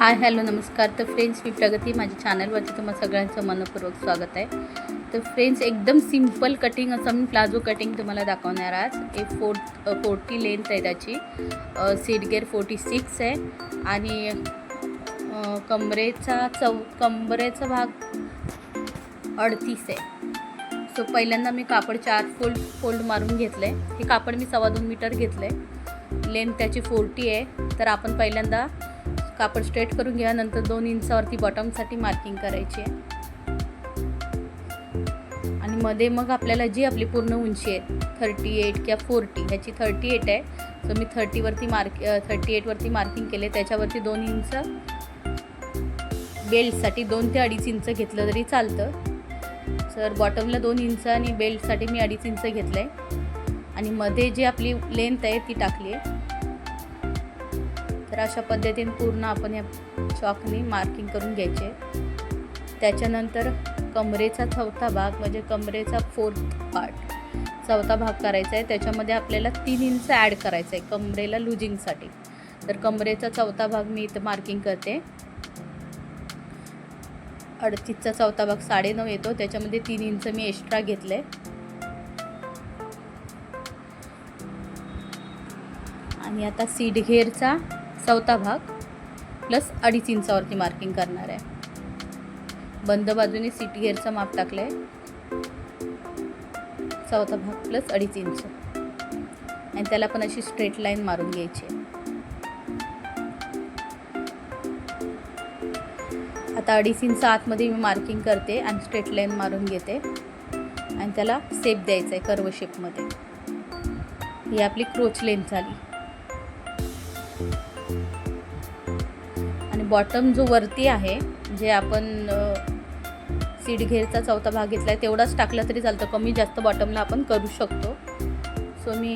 Hi hello नमस्कार. तर friends, मी प्रगती, माझ्या चॅनलवरती तुम्हाला सगळ्यांचं मनपूर्वक स्वागत आहे. तर फ्रेंड्स, एकदम सिम्पल कटिंग असं मी प्लाझो कटिंग तुम्हाला दाखवणार आज. 40 लेंथ आहे त्याची, सीट गेअर 46 आहे आणि कमरेचा भाग 38 आहे. सो पहिल्यांदा मी कापड 4 फोल्ड मारून घेतलं आहे. हे कापड मी 2.25 मीटर घेतलं आहे. लेंथ त्याची 40 आहे. तर आपण पहिल्यांदा कापड स्ट्रेट करून घ्या. नंतर 2 इंचावरती बॉटमसाठी मार्किंग करायची आहे आणि मध्ये मग आपल्याला जी आपली पूर्ण उंची आहे 38 किंवा 40, ह्याची 38 आहे. सो मी 38 वरती मार्किंग केले. त्याच्यावरती 2 इंच बेल्टसाठी 2 ते 2.5 इंच घेतलं तरी चालतं. सर बॉटमला 2 इंच आणि बेल्टसाठी मी 2.5 इंच घेतलं आहे आणि मध्ये जी आपली लेंथ आहे ती टाकली आहे. तर अशा पद्धतीने पूर्ण आपण या चॉकने मार्किंग करून घ्यायचे. त्याच्यानंतर कमरेचा चौथा भाग म्हणजे कमरेचा 4th पार्ट, चौथा भाग करायचा आहे. त्याच्यामध्ये आपल्याला 3 इंच ॲड करायचं आहे कमरेला लुजिंगसाठी. तर कमरेचा चौथा भाग मी इथं मार्किंग करते. 38चा चौथा भाग 9.5 येतो. त्याच्यामध्ये 3 इंच मी एक्स्ट्रा घेतलं आहे आणि आता सीट घेअरचा चौथा भाग प्लस 2.5 इंचावरती मार्किंग करणार आहे. बंद बाजूने सीट घेअरचं माप टाकलं आहे. चौथा भाग प्लस 2.5 इंच आणि त्याला पण अशी स्ट्रेट लाईन मारून घ्यायची आहे. आता 2.5 इंच आतमध्ये मी मार्किंग करते आणि स्ट्रेट लाईन मारून घेते आणि त्याला शेप द्यायचा आहे कर्व शेपमध्ये. ही आपली क्रोच लेंथ झाली. आणि बॉटम जो वरती आहे, जे आपण सीट घेअरचा चौथा भाग घेतला आहे तेवढाच टाकला तरी चालतं. कमी जास्त बॉटमला आपण करू शकतो. सो मी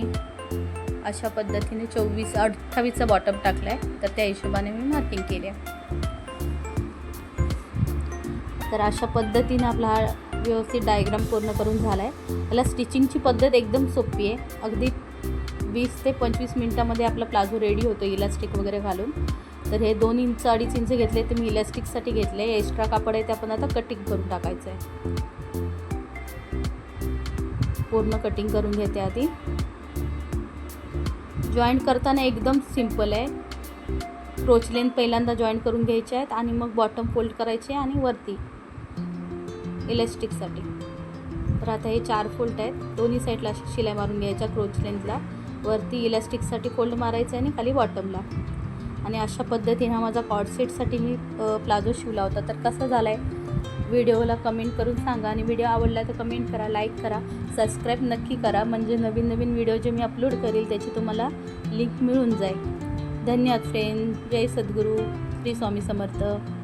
अशा पद्धतीने 28चा बॉटम टाकला आहे. तर त्या हिशोबाने मी मार्किंग केली आहे. तर अशा पद्धतीने आपला हा व्यवस्थित डायग्राम पूर्ण करून झाला आहे. त्याला स्टिचिंगची पद्धत एकदम सोपी आहे. अगदी 20 ते 25 मिनटामध्ये आपला प्लाझो रेडी होतो इलास्टिक वगैरे घालून. तर हे 2 इंच 2.5 इंच घेतले ते मी इलास्टिकसाठी घेतले. एक्स्ट्रा कापड आहे ते आपण आता कटिंग करून टाकायचं आहे. पूर्ण कटिंग करून घेते आधी. जॉईंट करताना एकदम सिम्पल आहे. क्रोच लेंथ पहिल्यांदा जॉईंट करून घ्यायचे आहेत आणि मग बॉटम फोल्ड करायचे आणि वरती इलास्टिकसाठी. तर आता हे 4 फोल्ड आहेत. दोन्ही साईडला अशी शिलाई मारून घ्यायच्या. क्रोच लेंथला वरती इलास्टिकसाठी फोल्ड मारायचं आणि खाली बॉटमला. आणि अशा पद्धतीने माझा कॉर्डसेटसाठी मी प्लाझो शिवला होता. तर कसा झाला आहे व्हिडिओला कमेंट करून सांगा आणि व्हिडिओ आवडला तर कमेंट करा, लाईक करा, सबस्क्राईब नक्की करा. म्हणजे नवीन व्हिडिओ जे मी अपलोड करेल त्याची तुम्हाला लिंक मिळून जाईल. धन्यवाद फ्रेंड. जय सद्गुरू. श्री स्वामी समर्थ.